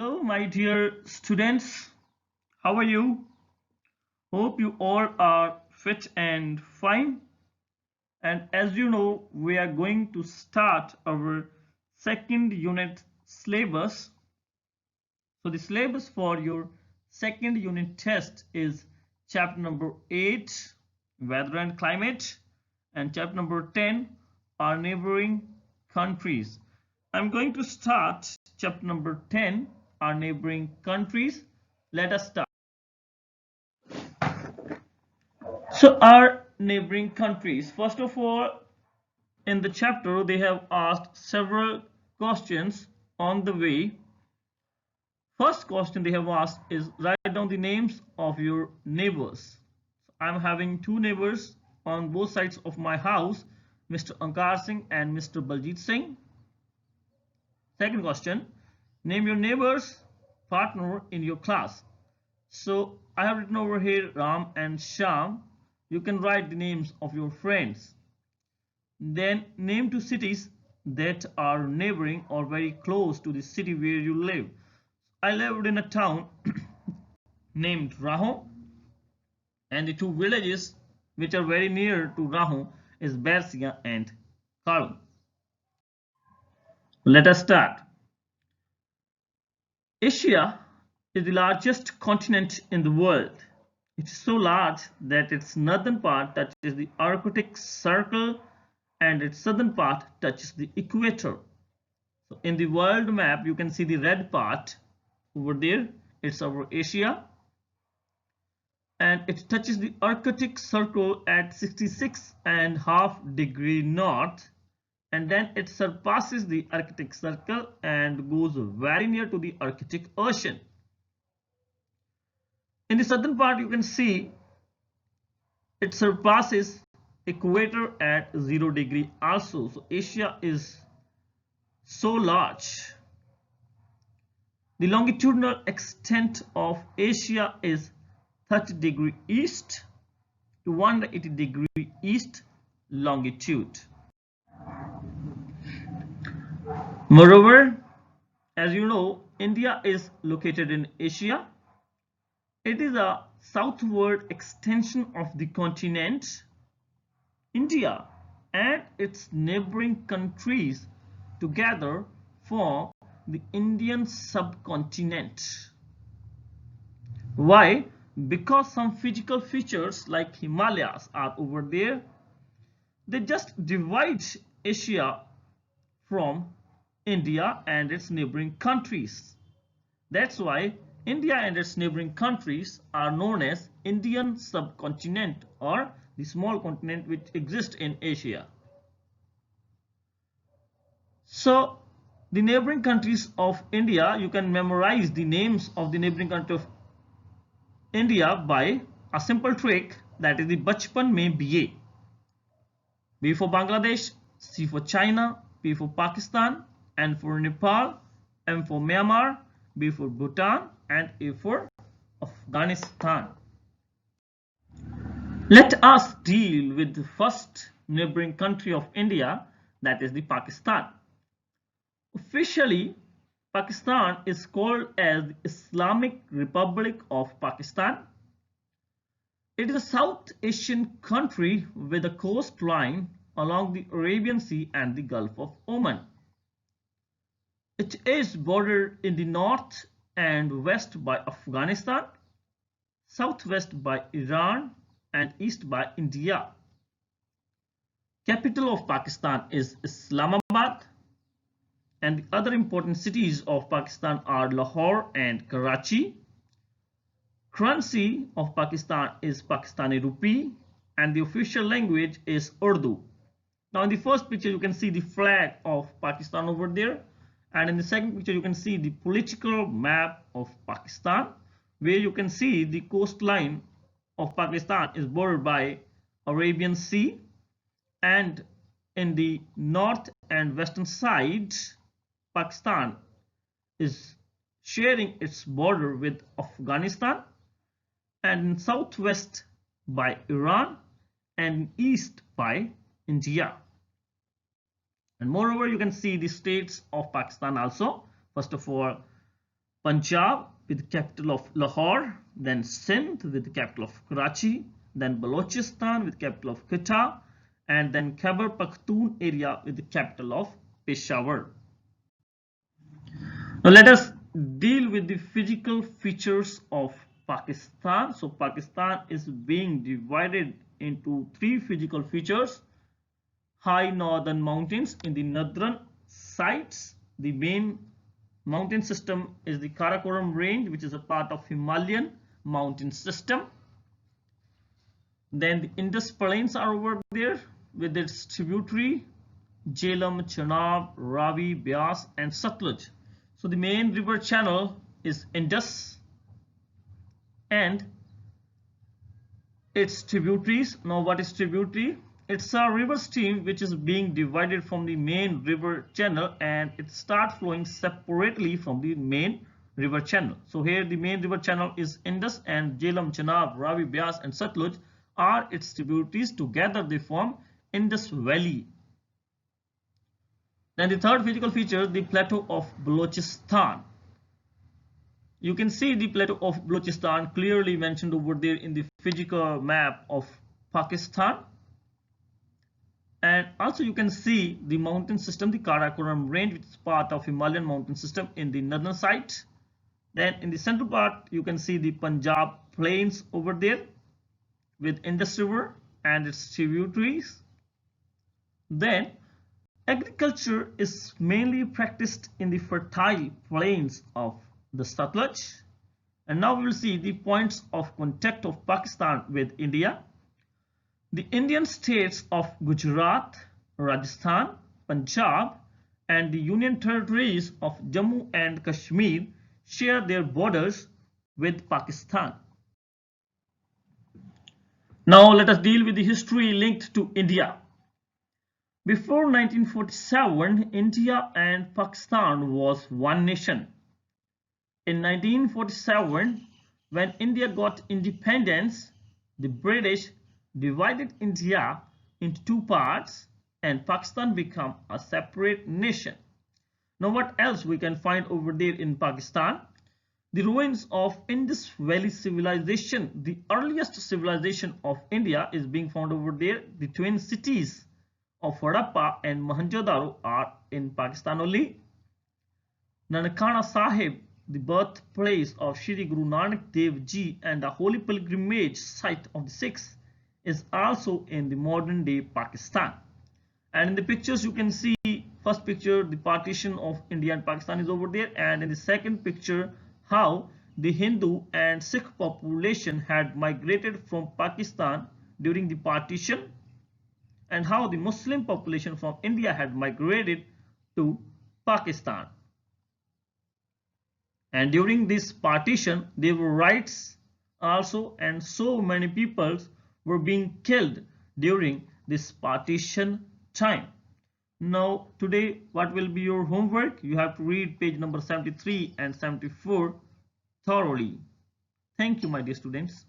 Hello, my dear students. How are you? Hope you all are fit and fine. And as you know, we are going to start our second unit syllabus. So the syllabus for your second unit test is chapter number 8, Weather and Climate, and chapter number 10, Our Neighboring Countries. I'm going to start chapter number 10, Our Neighboring Countries. Let us start. So our neighboring countries, first of all, in the chapter they have asked several questions on the way. First question they have asked is write down the names of your neighbors. I'm having two neighbors on both sides of my house, Mr. Ankar Singh and Mr. Baljit Singh. Second question, name your neighbor's partner in your class. So I have written over here Ram and Sham. You can write the names of your friends. Then name two cities that are neighboring or very close to the city where you live. I lived in a town named Raho, and the two villages which are very near to Raho is Bersia and Kalu. Let us start. Asia is the largest continent in the world. It is so large that its northern part touches the Arctic Circle and its southern part touches the equator. So in the world map, you can see the red part over there. It's our Asia. And it touches the Arctic Circle at 66.5 degree north. And then it surpasses the Arctic Circle and goes very near to the Arctic Ocean. In the southern part, you can see it surpasses equator at 0 degree also. So Asia is so large. The longitudinal extent of Asia is 30 degree east to 180 degree east longitude. Moreover, as you know, India is located in Asia. It is a southward extension of the continent. India and its neighboring countries together form the Indian subcontinent. Why? Because some physical features like Himalayas are over there. They just divide Asia from India and its neighboring countries. That's why India and its neighboring countries are known as Indian subcontinent or the small continent which exists in Asia. So the neighboring countries of India, you can memorize the names of the neighboring country of India by a simple trick, that is the Bachpan Mein BA. B for Bangladesh, C for China, P for Pakistan, N for Nepal, M for Myanmar, B for Bhutan, and A for Afghanistan. Let us deal with the first neighboring country of India, that is the Pakistan. Officially, Pakistan is called as the Islamic Republic of Pakistan. It is a South Asian country with a coastline along the Arabian Sea and the Gulf of Oman. It is bordered in the north and west by Afghanistan, southwest by Iran, and east by India. Capital of Pakistan is Islamabad, and the other important cities of Pakistan are Lahore and Karachi. Currency of Pakistan is Pakistani rupee, and the official language is Urdu. Now in the first picture you can see the flag of Pakistan over there, and in the second picture you can see the political map of Pakistan, where you can see the coastline of Pakistan is bordered by Arabian Sea, and in the north and western side Pakistan is sharing its border with Afghanistan, and in southwest by Iran and east by India. And moreover, you can see the states of Pakistan also. First of all, Punjab with the capital of Lahore, then Sindh with the capital of Karachi, then Balochistan with the capital of Quetta, and then Khyber Pakhtoon area with the capital of Peshawar. Now let us deal with the physical features of Pakistan. So Pakistan is being divided into three physical features. High northern mountains in the northern sides. The main mountain system is the Karakoram range, which is a part of Himalayan mountain system. Then the Indus plains are over there with its tributary Jhelum, Chenab, Ravi, Beas and Satluj. So the main river channel is Indus and its tributaries. Now what is tributary? It's a river stream which is being divided from the main river channel and it starts flowing separately from the main river channel. So here the main river channel is Indus and Jhelum, Chenab, Ravi, Beas and Satluj are its tributaries. Together they form Indus Valley. Then the third physical feature, the plateau of Balochistan. You can see the plateau of Balochistan clearly mentioned over there in the physical map of Pakistan. And also you can see the mountain system, the Karakoram range, which is part of Himalayan mountain system in the northern side. Then in the central part, you can see the Punjab plains over there with Indus River and its tributaries. Then agriculture is mainly practiced in the fertile plains of the Satluj. And now we will see the points of contact of Pakistan with India. The Indian states of Gujarat, Rajasthan, Punjab and the Union territories of Jammu and Kashmir share their borders with Pakistan. Now let us deal with the history linked to India. Before 1947, India and Pakistan was one nation. In 1947, when India got independence, the British divided India into two parts and Pakistan became a separate nation. Now what else we can find over there in Pakistan? The ruins of Indus Valley civilization, the earliest civilization of India, is being found over there. The twin cities of Harappa and Mohenjo-daro are in Pakistan only. Nankana Sahib, the birthplace of Shri Guru Nanak Dev Ji and the holy pilgrimage site of the Sikhs, is also in the modern day Pakistan. And in the pictures you can see, first picture the partition of India and Pakistan is over there, and in the second picture how the Hindu and Sikh population had migrated from Pakistan during the partition and how the Muslim population from India had migrated to Pakistan. And during this partition there were riots also, and so many people were being killed during this partition time. Now today what will be your homework? You have to read page number 73 and 74 thoroughly. Thank you, my dear students.